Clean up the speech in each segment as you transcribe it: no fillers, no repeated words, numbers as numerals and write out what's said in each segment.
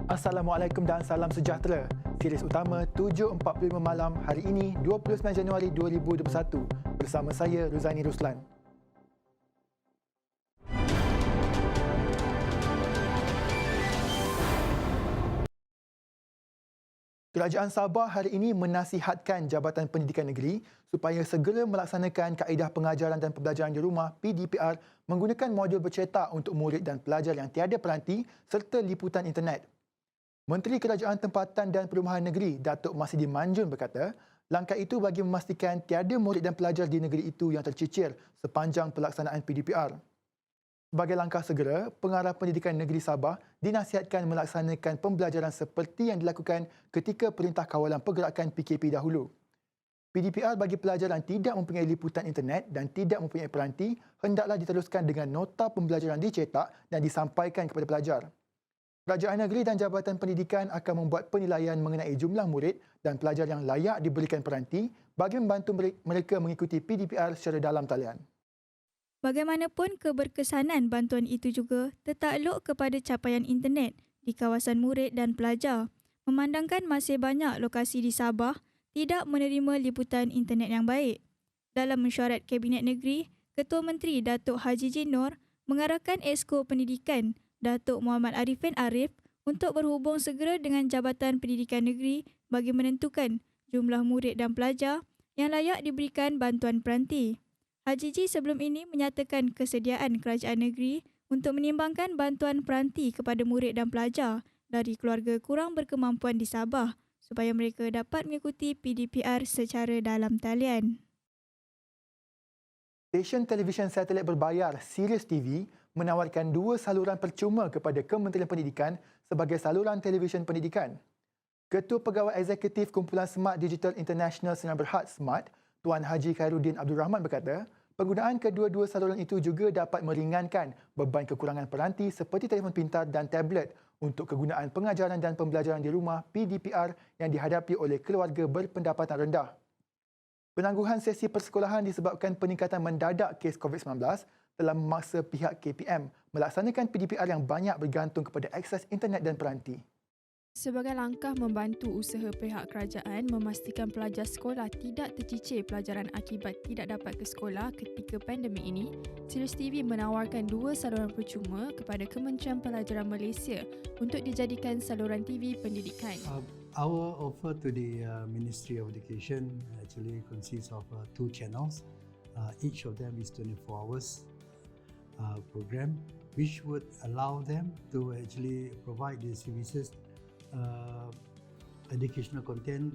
Assalamualaikum dan salam sejahtera. Series utama 7.45 malam hari ini 29 Januari 2021 bersama saya Ruzani Ruslan. Kerajaan Sabah hari ini menasihatkan Jabatan Pendidikan Negeri supaya segera melaksanakan kaedah pengajaran dan pembelajaran di rumah PDPR menggunakan modul bercetak untuk murid dan pelajar yang tiada peranti serta liputan internet. Menteri Kerajaan Tempatan dan Perumahan Negeri, Datuk Masidi Manjun berkata, langkah itu bagi memastikan tiada murid dan pelajar di negeri itu yang tercicir sepanjang pelaksanaan PDPR. Sebagai langkah segera, Pengarah Pendidikan Negeri Sabah dinasihatkan melaksanakan pembelajaran seperti yang dilakukan ketika Perintah Kawalan Pergerakan PKP dahulu. PDPR bagi pelajar yang tidak mempunyai liputan internet dan tidak mempunyai peranti hendaklah diteruskan dengan nota pembelajaran dicetak dan disampaikan kepada pelajar. Kerajaan negeri dan Jabatan Pendidikan akan membuat penilaian mengenai jumlah murid dan pelajar yang layak diberikan peranti bagi membantu mereka mengikuti PDPR secara dalam talian. Bagaimanapun keberkesanan bantuan itu juga tertakluk kepada capaian internet di kawasan murid dan pelajar, memandangkan masih banyak lokasi di Sabah tidak menerima liputan internet yang baik. Dalam mesyuarat Kabinet Negeri, Ketua Menteri Datuk Haji Jinor mengarahkan Esko Pendidikan Datuk Muhammad Arifin Arif untuk berhubung segera dengan Jabatan Pendidikan Negeri bagi menentukan jumlah murid dan pelajar yang layak diberikan bantuan peranti. Haji Ji sebelum ini menyatakan kesediaan kerajaan negeri untuk menimbangkan bantuan peranti kepada murid dan pelajar dari keluarga kurang berkemampuan di Sabah supaya mereka dapat mengikuti PDPR secara dalam talian. Stesen televisyen satelit berbayar Sirius TV menawarkan 2 saluran percuma kepada Kementerian Pendidikan sebagai saluran televisyen pendidikan. Ketua Pegawai Eksekutif Kumpulan Smart Digital International Sdn Bhd Smart, Tuan Haji Khairuddin Abdul Rahman berkata, penggunaan kedua-dua saluran itu juga dapat meringankan beban kekurangan peranti seperti telefon pintar dan tablet untuk kegunaan pengajaran dan pembelajaran di rumah PDPR yang dihadapi oleh keluarga berpendapatan rendah. Penangguhan sesi persekolahan disebabkan peningkatan mendadak kes COVID-19 telah memaksa pihak KPM melaksanakan PDPR yang banyak bergantung kepada akses internet dan peranti. Sebagai langkah membantu usaha pihak kerajaan memastikan pelajar sekolah tidak tercicir pelajaran akibat tidak dapat ke sekolah ketika pandemik ini, Sirius TV menawarkan 2 saluran percuma kepada Kementerian Pelajaran Malaysia untuk dijadikan saluran TV pendidikan. Our offer to the Ministry of Education actually consists of 2 channels. Each of them is 24 hours program, which would allow them to actually provide the services educational content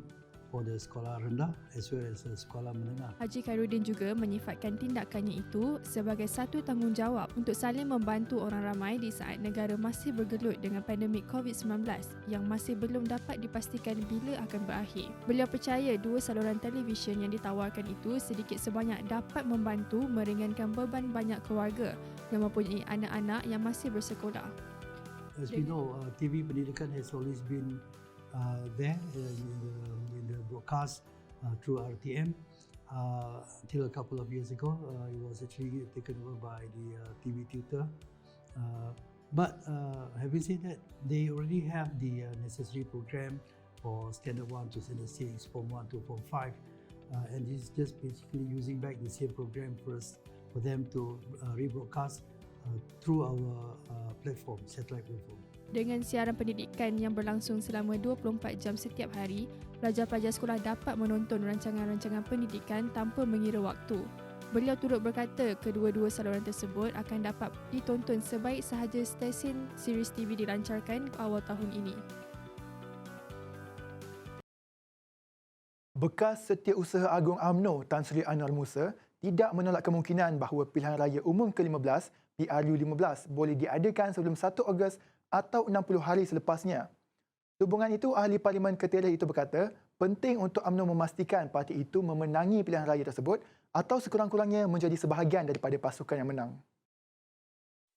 for the sekolah rendah as well as sekolah menengah. Haji Khairuddin juga menyifatkan tindakannya itu sebagai satu tanggungjawab untuk saling membantu orang ramai di saat negara masih bergelut dengan pandemik COVID-19 yang masih belum dapat dipastikan bila akan berakhir. Beliau percaya 2 saluran televisyen yang ditawarkan itu sedikit sebanyak dapat membantu meringankan beban banyak keluarga yang mempunyai anak-anak yang masih bersekolah. As we know, TV pendidikan has always been there in the broadcast through RTM. Until a couple of years ago, it was actually taken over by the TV tutor. But having said that, they already have the necessary program for Standard 1 to Standard 6, Form 1 to Form 5. And this is just basically using back the same program for them to rebroadcast through our platform, satellite platform. Dengan siaran pendidikan yang berlangsung selama 24 jam setiap hari, pelajar-pelajar sekolah dapat menonton rancangan-rancangan pendidikan tanpa mengira waktu. Beliau turut berkata kedua-dua saluran tersebut akan dapat ditonton sebaik sahaja stesen Sirius TV dilancarkan awal tahun ini. Bekas Setiausaha Agung UMNO Tan Sri Anwar Musa tidak menolak kemungkinan bahawa pilihan raya umum ke-15 PRU15 boleh diadakan sebelum 1 Ogos atau 60 hari selepasnya. Hubungan itu, Ahli Parlimen Ketirah itu berkata, penting untuk UMNO memastikan parti itu memenangi pilihan raya tersebut atau sekurang-kurangnya menjadi sebahagian daripada pasukan yang menang.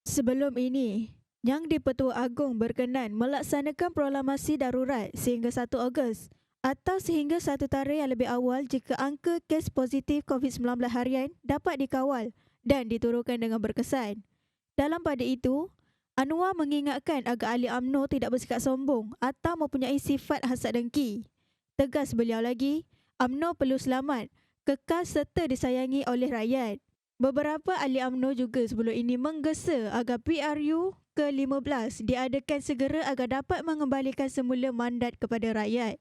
Sebelum ini, Yang di-Pertua Agong berkenan melaksanakan proklamasi darurat sehingga 1 Ogos atau sehingga 1 tarikh yang lebih awal jika angka kes positif COVID-19 harian dapat dikawal dan diturunkan dengan berkesan. Dalam pada itu, Anwar mengingatkan agar ahli UMNO tidak bersikap sombong atau mempunyai sifat hasad dengki. Tegas beliau lagi, UMNO perlu selamat, kekal serta disayangi oleh rakyat. Beberapa ahli UMNO juga sebelum ini menggesa agar PRU ke-15 diadakan segera agar dapat mengembalikan semula mandat kepada rakyat.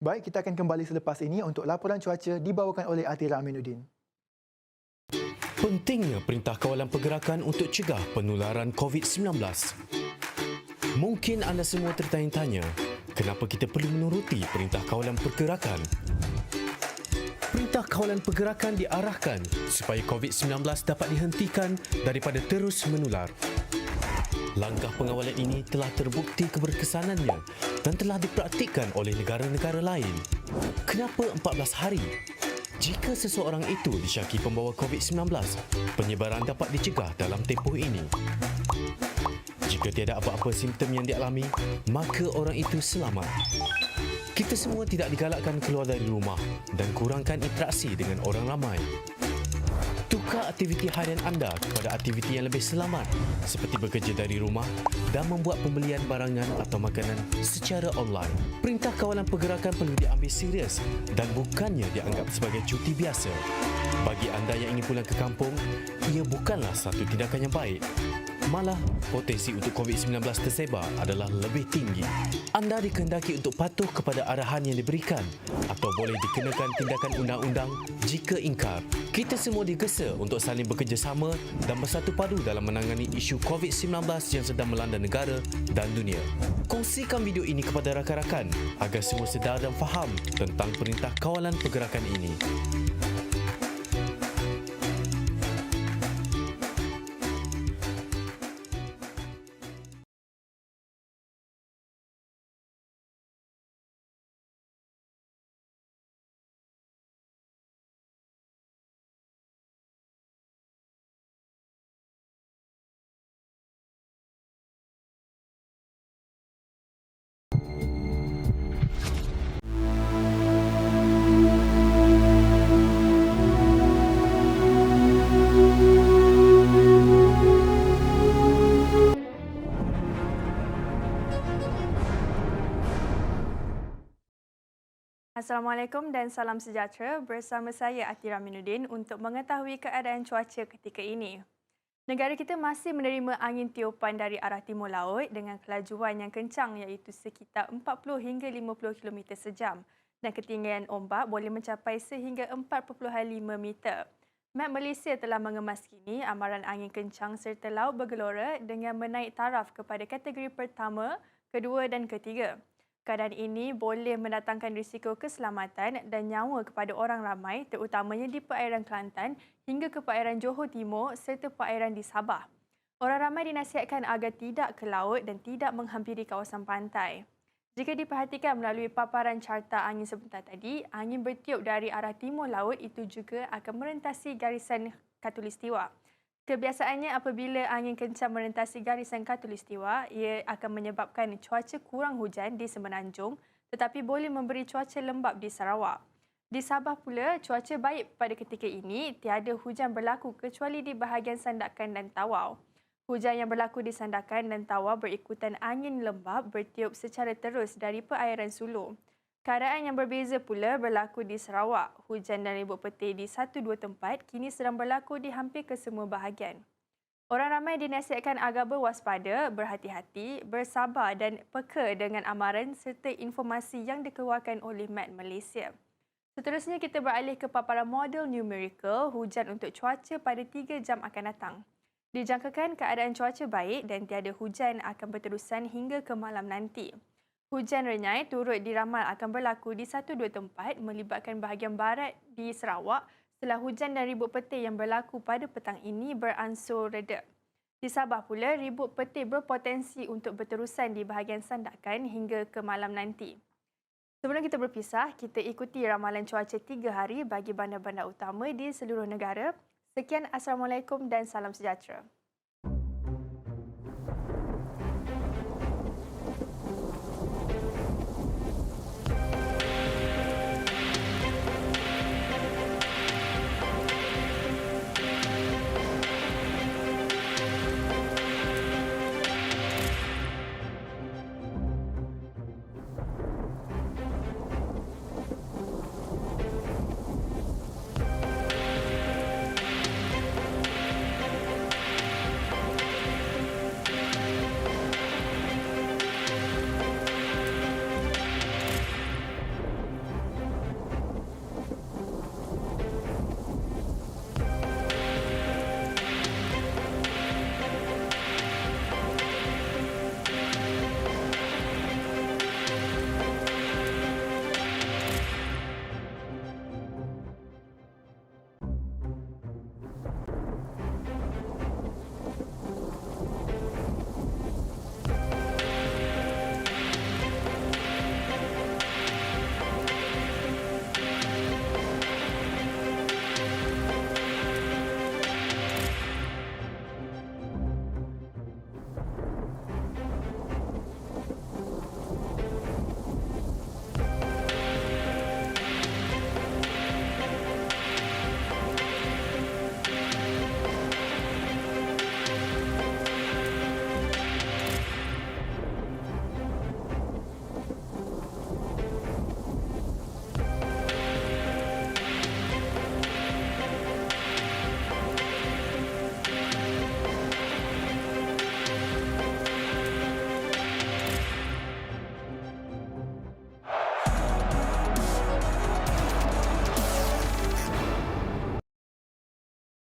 Baik, kita akan kembali selepas ini untuk laporan cuaca dibawakan oleh Atira Aminuddin. Pentingnya Perintah Kawalan Pergerakan untuk cegah penularan COVID-19. Mungkin anda semua tertanya-tanya, kenapa kita perlu menuruti Perintah Kawalan Pergerakan? Perintah Kawalan Pergerakan diarahkan supaya COVID-19 dapat dihentikan daripada terus menular. Langkah pengawalan ini telah terbukti keberkesanannya dan telah dipraktikkan oleh negara-negara lain. Kenapa 14 hari? Jika seseorang itu disyaki pembawa COVID-19, penyebaran dapat dicegah dalam tempoh ini. Jika tiada apa-apa simptom yang dialami, maka orang itu selamat. Kita semua tidak digalakkan keluar dari rumah dan kurangkan interaksi dengan orang ramai. Tukar aktiviti harian anda kepada aktiviti yang lebih selamat seperti bekerja dari rumah dan membuat pembelian barangan atau makanan secara online. Perintah Kawalan Pergerakan perlu diambil serius dan bukannya dianggap sebagai cuti biasa. Bagi anda yang ingin pulang ke kampung, ia bukanlah satu tindakan yang baik. Malah, potensi untuk COVID-19 tersebar adalah lebih tinggi. Anda dikehendaki untuk patuh kepada arahan yang diberikan atau boleh dikenakan tindakan undang-undang jika ingkar. Kita semua digesa untuk saling bekerjasama dan bersatu padu dalam menangani isu COVID-19 yang sedang melanda negara dan dunia. Kongsikan video ini kepada rakan-rakan agar semua sedar dan faham tentang Perintah Kawalan Pergerakan ini. Assalamualaikum dan salam sejahtera. Bersama saya Atira Aminuddin untuk mengetahui keadaan cuaca ketika ini. Negara kita masih menerima angin tiupan dari arah timur laut dengan kelajuan yang kencang iaitu sekitar 40 hingga 50 km sejam dan ketinggian ombak boleh mencapai sehingga 4.5 meter. Met Malaysia telah mengemas kini amaran angin kencang serta laut bergelora dengan menaik taraf kepada kategori pertama, kedua dan ketiga. Keadaan ini boleh mendatangkan risiko keselamatan dan nyawa kepada orang ramai terutamanya di perairan Kelantan hingga ke perairan Johor Timur serta perairan di Sabah. Orang ramai dinasihatkan agar tidak ke laut dan tidak menghampiri kawasan pantai. Jika diperhatikan melalui paparan carta angin sebentar tadi, angin bertiup dari arah timur laut itu juga akan merentasi garisan Khatulistiwa. Kebiasaannya apabila angin kencang merentasi garisan Khatulistiwa, ia akan menyebabkan cuaca kurang hujan di Semenanjung tetapi boleh memberi cuaca lembap di Sarawak. Di Sabah pula, cuaca baik pada ketika ini, tiada hujan berlaku kecuali di bahagian Sandakan dan Tawau. Hujan yang berlaku di Sandakan dan Tawau berikutan angin lembap bertiup secara terus dari perairan Sulu. Keadaan yang berbeza pula berlaku di Sarawak. Hujan dan ribut petir di 1-2 tempat kini sedang berlaku di hampir kesemua bahagian. Orang ramai dinasihatkan agar berwaspada, berhati-hati, bersabar dan peka dengan amaran serta informasi yang dikeluarkan oleh Met Malaysia. Seterusnya kita beralih ke paparan model numerical hujan untuk cuaca pada 3 jam akan datang. Dijangkakan keadaan cuaca baik dan tiada hujan akan berterusan hingga ke malam nanti. Hujan renyai turut diramal akan berlaku di 1-2 tempat melibatkan bahagian barat di Sarawak setelah hujan dan ribut petir yang berlaku pada petang ini beransur reda. Di Sabah pula, ribut petir berpotensi untuk berterusan di bahagian Sandakan hingga ke malam nanti. Sebelum kita berpisah, kita ikuti ramalan cuaca 3 hari bagi bandar-bandar utama di seluruh negara. Sekian, Assalamualaikum dan salam sejahtera.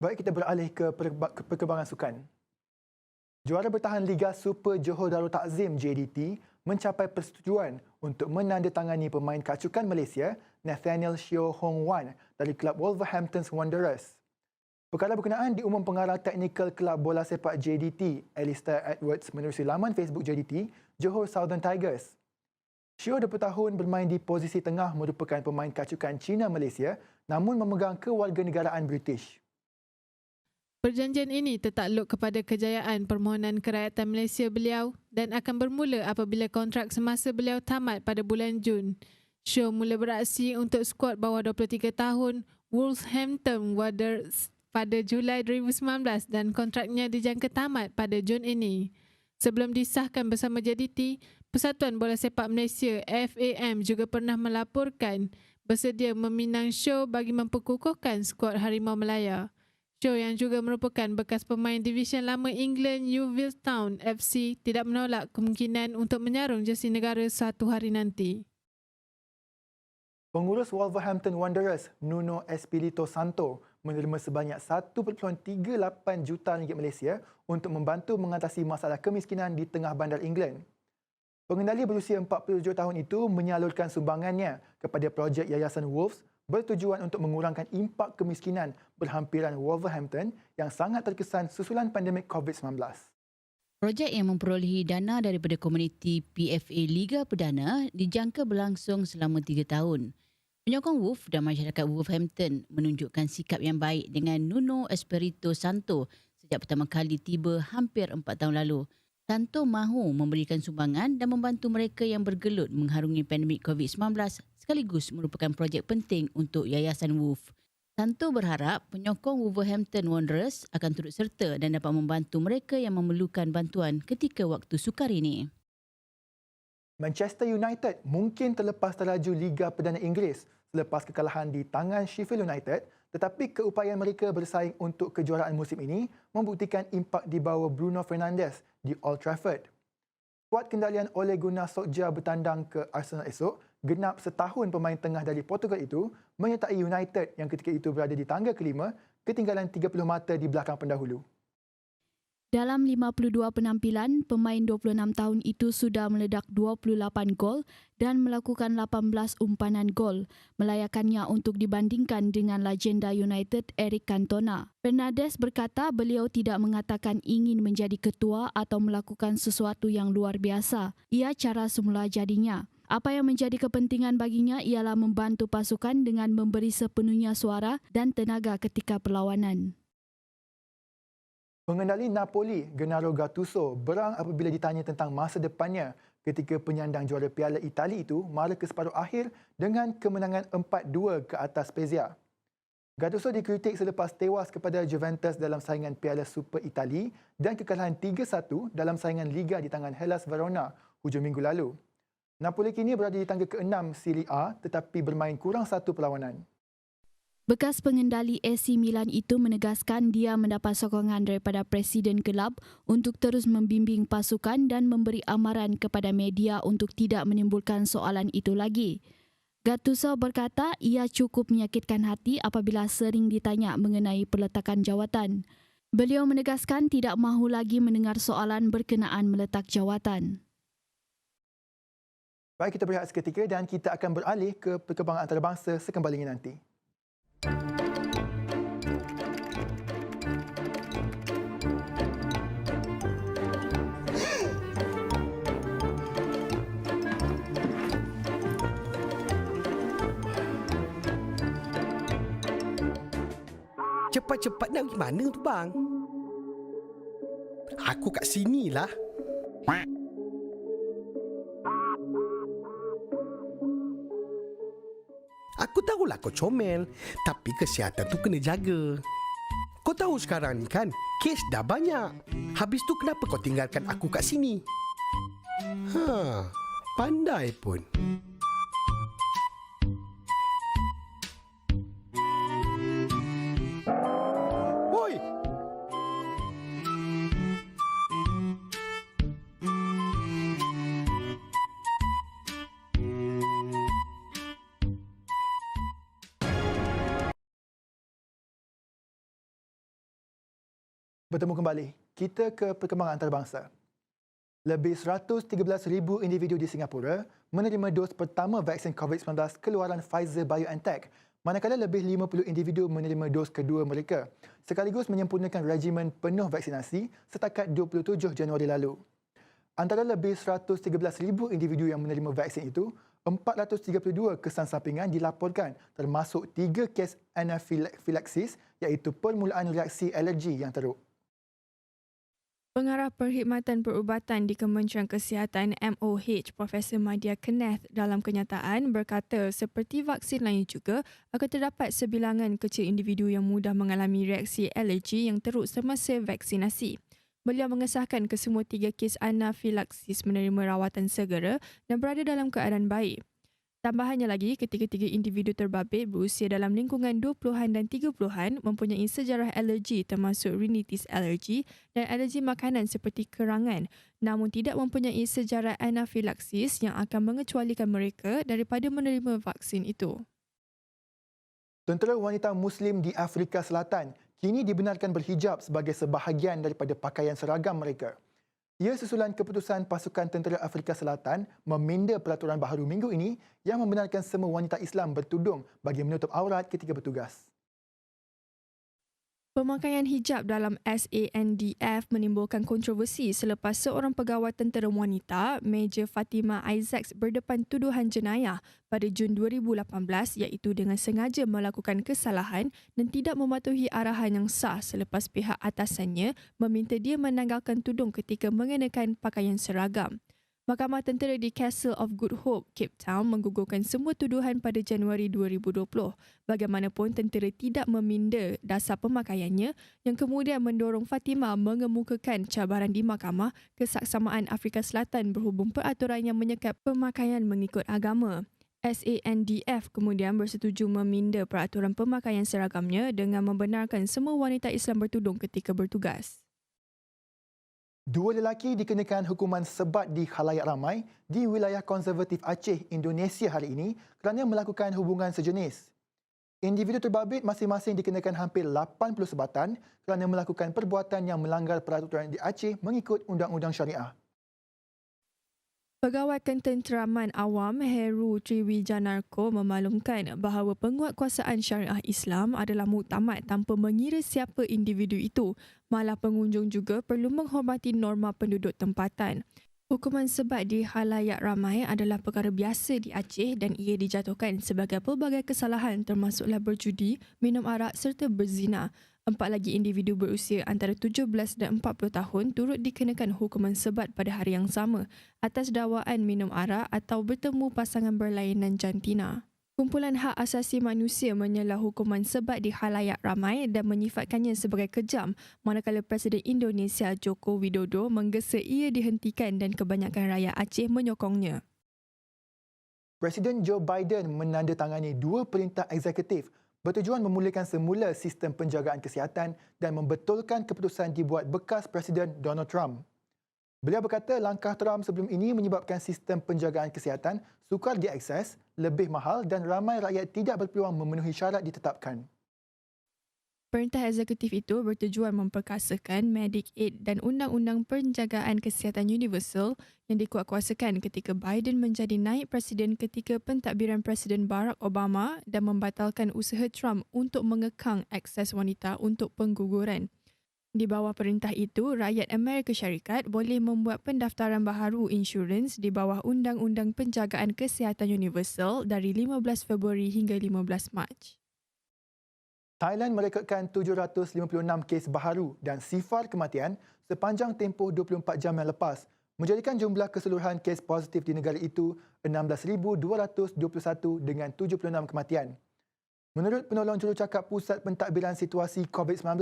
Baik, kita beralih ke perkembangan sukan. Juara bertahan Liga Super Johor Darul Takzim JDT mencapai persetujuan untuk menandatangani pemain kacukan Malaysia Nathaniel Sheo Hong Wan dari kelab Wolverhampton Wanderers. Perkara berkenaan diumum pengarah teknikal kelab bola sepak JDT, Alistair Edwards menerusi laman Facebook JDT, Johor Southern Tigers. Sheo 20 tahun bermain di posisi tengah merupakan pemain kacukan Cina-Malaysia namun memegang kewarganegaraan British. Perjanjian ini tertakluk kepada kejayaan permohonan kerakyatan Malaysia beliau dan akan bermula apabila kontrak semasa beliau tamat pada bulan Jun. Sheo mula beraksi untuk skuad bawah 23 tahun Wolverhampton Wanderers pada Julai 2019 dan kontraknya dijangka tamat pada Jun ini. Sebelum disahkan bersama JDT, Persatuan Bola Sepak Malaysia FAM juga pernah melaporkan bersedia meminang Sheo bagi memperkukuhkan skuad Harimau Melaya. Sheo yang juga merupakan bekas pemain divisyen lama England Yeovil Town FC tidak menolak kemungkinan untuk menyarung jersey negara satu hari nanti. Pengurus Wolverhampton Wanderers Nuno Espirito Santo menerima sebanyak 1.38 juta ringgit Malaysia untuk membantu mengatasi masalah kemiskinan di tengah bandar England. Pengendali berusia 47 tahun itu menyalurkan sumbangannya kepada projek Yayasan Wolves bertujuan untuk mengurangkan impak kemiskinan berhampiran Wolverhampton yang sangat terkesan susulan pandemik COVID-19. Projek yang memperolehi dana daripada komuniti PFA Liga Perdana dijangka berlangsung selama 3 tahun. Penyokong Wolves dan masyarakat Wolverhampton menunjukkan sikap yang baik dengan Nuno Espirito Santo sejak pertama kali tiba hampir 4 tahun lalu. Santo mahu memberikan sumbangan dan membantu mereka yang bergelut mengharungi pandemik COVID-19 sekaligus merupakan projek penting untuk Yayasan Wolves. Santo berharap penyokong Wolverhampton Wanderers akan turut serta dan dapat membantu mereka yang memerlukan bantuan ketika waktu sukar ini. Manchester United mungkin terlepas teraju Liga Perdana Inggeris selepas kekalahan di tangan Sheffield United, tetapi keupayaan mereka bersaing untuk kejuaraan musim ini membuktikan impak di bawah Bruno Fernandes di Old Trafford. Kuat kendalian Ole Gunnar Solskjaer bertandang ke Arsenal esok, genap setahun pemain tengah dari Portugal itu menyertai United yang ketika itu berada di tangga kelima, ketinggalan 30 mata di belakang pendahulu. Dalam 52 penampilan, pemain 26 tahun itu sudah meledak 28 gol dan melakukan 18 umpanan gol, melayakannya untuk dibandingkan dengan legenda United Eric Cantona. Fernandes berkata beliau tidak mengatakan ingin menjadi ketua atau melakukan sesuatu yang luar biasa. Ia cara semula jadinya. Apa yang menjadi kepentingan baginya ialah membantu pasukan dengan memberi sepenuhnya suara dan tenaga ketika perlawanan. Pengendali Napoli, Gennaro Gattuso, berang apabila ditanya tentang masa depannya ketika penyandang juara Piala Itali itu mara ke separuh akhir dengan kemenangan 4-2 ke atas Spezia. Gattuso dikritik selepas tewas kepada Juventus dalam saingan Piala Super Itali dan kekalahan 3-1 dalam saingan Liga di tangan Hellas Verona hujung minggu lalu. Napoli kini berada di tangga ke-6 Serie A tetapi bermain kurang satu perlawanan. Bekas pengendali AC Milan itu menegaskan dia mendapat sokongan daripada presiden kelab untuk terus membimbing pasukan dan memberi amaran kepada media untuk tidak menimbulkan soalan itu lagi. Gattuso berkata ia cukup menyakitkan hati apabila sering ditanya mengenai peletakan jawatan. Beliau menegaskan tidak mahu lagi mendengar soalan berkenaan meletak jawatan. Baik, kita berehat seketika dan kita akan beralih ke perkembangan antarabangsa sekembalinya nanti. Cepat-cepat nak pergi mana tu bang? Aku kat sini lah. Aku tahulah kau comel, tapi kesihatan tu kena jaga. Kau tahu sekarang ni kan, kes dah banyak. Habis tu kenapa kau tinggalkan aku kat sini? Pandai pun. Bertemu kembali. Kita ke perkembangan antarabangsa. Lebih 113,000 individu di Singapura menerima dos pertama vaksin COVID-19 keluaran Pfizer-BioNTech, manakala lebih 50 individu menerima dos kedua mereka, sekaligus menyempurnakan regimen penuh vaksinasi setakat 27 Januari lalu. Antara lebih 113,000 individu yang menerima vaksin itu, 432 kesan sampingan dilaporkan termasuk 3 kes anafilaksis iaitu permulaan reaksi alergi yang teruk. Pengarah Perkhidmatan Perubatan di Kementerian Kesihatan MOH, Profesor Madya Kenneth dalam kenyataan berkata seperti vaksin lain juga akan terdapat sebilangan kecil individu yang mudah mengalami reaksi alergi yang teruk semasa vaksinasi. Beliau mengesahkan kesemua 3 kes anafilaksis menerima rawatan segera dan berada dalam keadaan baik. Tambahannya lagi, ketiga-tiga individu terbabit berusia dalam lingkungan 20-an dan 30-an mempunyai sejarah alergi termasuk rhinitis alergi dan alergi makanan seperti kerangan, namun tidak mempunyai sejarah anafilaksis yang akan mengecualikan mereka daripada menerima vaksin itu. Tentera wanita Muslim di Afrika Selatan kini dibenarkan berhijab sebagai sebahagian daripada pakaian seragam mereka. Ia susulan keputusan pasukan tentera Afrika Selatan meminda peraturan baharu minggu ini yang membenarkan semua wanita Islam bertudung bagi menutup aurat ketika bertugas. Pemakaian hijab dalam SANDF menimbulkan kontroversi selepas seorang pegawai tentera wanita, Major Fatima Isaacs berdepan tuduhan jenayah pada Jun 2018 iaitu dengan sengaja melakukan kesalahan dan tidak mematuhi arahan yang sah selepas pihak atasannya meminta dia menanggalkan tudung ketika mengenakan pakaian seragam. Mahkamah Tentera di Castle of Good Hope, Cape Town menggugurkan semua tuduhan pada Januari 2020. Bagaimanapun tentera tidak meminda dasar pemakaiannya yang kemudian mendorong Fatima mengemukakan cabaran di Mahkamah Kesaksamaan Afrika Selatan berhubung peraturan yang menyekat pemakaian mengikut agama. SANDF kemudian bersetuju meminda peraturan pemakaian seragamnya dengan membenarkan semua wanita Islam bertudung ketika bertugas. 2 lelaki dikenakan hukuman sebat di khalayak ramai di wilayah konservatif Aceh, Indonesia hari ini kerana melakukan hubungan sejenis. Individu terbabit masing-masing dikenakan hampir 80 sebatan kerana melakukan perbuatan yang melanggar peraturan di Aceh mengikut undang-undang syariah. Pegawai Ketenteraman Awam Heru Triwijanarko memaklumkan bahawa penguatkuasaan syariah Islam adalah muktamad tanpa mengira siapa individu itu. Malah pengunjung juga perlu menghormati norma penduduk tempatan. Hukuman sebat di khalayak ramai adalah perkara biasa di Aceh dan ia dijatuhkan sebagai pelbagai kesalahan termasuklah berjudi, minum arak serta berzina. 4 lagi individu berusia antara 17 dan 40 tahun turut dikenakan hukuman sebat pada hari yang sama atas dakwaan minum arak atau bertemu pasangan berlainan jantina. Kumpulan Hak Asasi Manusia menyelah hukuman sebat di khalayak ramai dan menyifatkannya sebagai kejam manakala Presiden Indonesia Joko Widodo menggesa ia dihentikan dan kebanyakan rakyat Aceh menyokongnya. Presiden Joe Biden menandatangani 2 perintah eksekutif bertujuan memulakan semula sistem penjagaan kesihatan dan membetulkan keputusan dibuat bekas Presiden Donald Trump. Beliau berkata langkah Trump sebelum ini menyebabkan sistem penjagaan kesihatan sukar diakses, lebih mahal dan ramai rakyat tidak berpeluang memenuhi syarat ditetapkan. Perintah eksekutif itu bertujuan memperkasakan Medicaid dan Undang-Undang Penjagaan Kesihatan Universal yang dikuatkuasakan ketika Biden menjadi naib presiden ketika pentadbiran Presiden Barack Obama dan membatalkan usaha Trump untuk mengekang akses wanita untuk pengguguran. Di bawah perintah itu, rakyat Amerika Syarikat boleh membuat pendaftaran baharu insurans di bawah Undang-Undang Penjagaan Kesihatan Universal dari 15 Februari hingga 15 Mac. Thailand merekodkan 756 kes baharu dan sifar kematian sepanjang tempoh 24 jam yang lepas, menjadikan jumlah keseluruhan kes positif di negara itu 16,221 dengan 76 kematian. Menurut penolong jurucakap Pusat Pentadbiran Situasi COVID-19,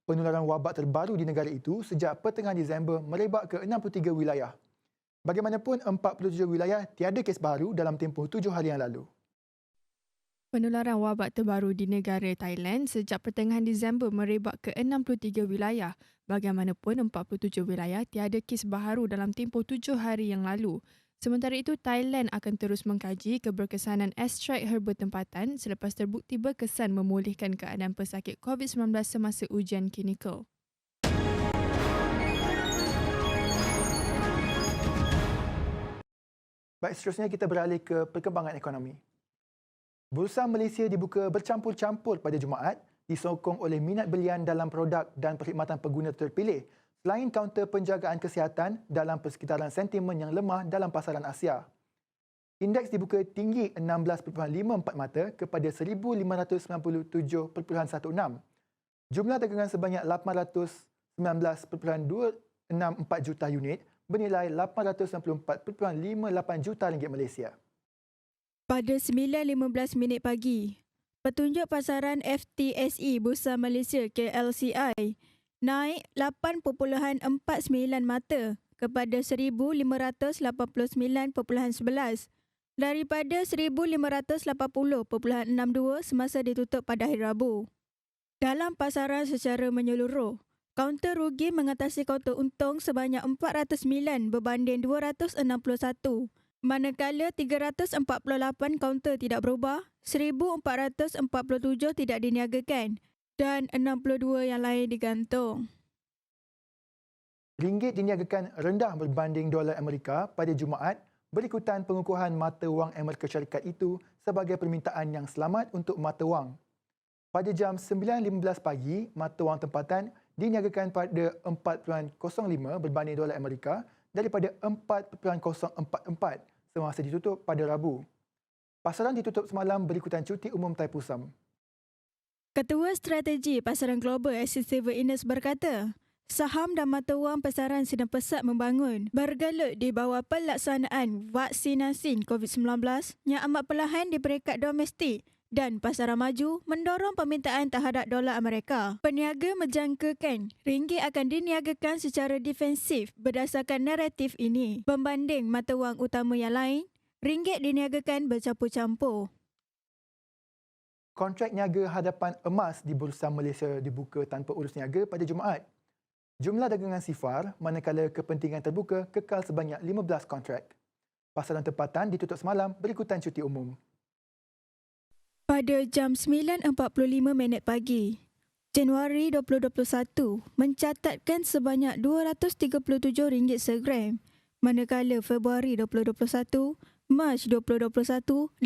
penularan wabak terbaru di negara itu sejak pertengahan Disember merebak ke 63 wilayah. Bagaimanapun, 47 wilayah tiada kes baru dalam tempoh 7 hari yang lalu. Penularan wabak terbaru di negara Thailand sejak pertengahan Disember merebak ke 63 wilayah. Bagaimanapun, 47 wilayah tiada kes baharu dalam tempoh 7 hari yang lalu. Sementara itu, Thailand akan terus mengkaji keberkesanan ekstrak herba tempatan selepas terbukti berkesan memulihkan keadaan pesakit COVID-19 semasa ujian klinikal. Baik, seterusnya kita beralih ke perkembangan ekonomi. Bursa Malaysia dibuka bercampur-campur pada Jumaat disokong oleh minat belian dalam produk dan perkhidmatan pengguna terpilih selain kaunter penjagaan kesihatan dalam persekitaran sentimen yang lemah dalam pasaran Asia. Indeks dibuka tinggi 16.54 mata kepada 1,597.16. Jumlah dagangan sebanyak 819.264 juta unit bernilai 894.58 juta ringgit Malaysia. Pada 9.15 pagi, petunjuk pasaran FTSE Bursa Malaysia KLCI naik 8.49 mata kepada 1,589.11 daripada 1,580.62 semasa ditutup pada hari Rabu. Dalam pasaran secara menyeluruh, kaunter rugi mengatasi kaunter untung sebanyak 409 berbanding 261, manakala 348 kaunter tidak berubah, 1,447 tidak diniagakan dan 62 yang lain digantung. Ringgit diniagakan rendah berbanding dolar Amerika pada Jumaat berikutan pengukuhan mata wang Amerika Syarikat itu sebagai permintaan yang selamat untuk mata wang. Pada jam 9.15 pagi, mata wang tempatan diniagakan pada 4.05 berbanding dolar Amerika daripada 4.044 semasa ditutup pada Rabu. Pasaran ditutup semalam berikutan cuti umum Taipusam. Ketua Strategi Pasaran Global Steve Innes berkata, saham dan mata wang pasaran sedang pesat membangun bergelut di bawah pelaksanaan vaksinasi COVID-19 yang amat perlahan di peringkat domestik dan pasaran maju mendorong permintaan terhadap dolar Amerika. Peniaga menjangkakan ringgit akan diniagakan secara defensif berdasarkan naratif ini. Berbanding mata wang utama yang lain, ringgit diniagakan bercampur-campur. Kontrak niaga hadapan emas di Bursa Malaysia dibuka tanpa urus niaga pada Jumaat. Jumlah dagangan sifar manakala kepentingan terbuka kekal sebanyak 15 kontrak. Pasaran tempatan ditutup semalam berikutan cuti umum. Pada jam 9.45 pagi, Januari 2021 mencatatkan sebanyak RM237 segram, manakala Februari 2021, Mac 2021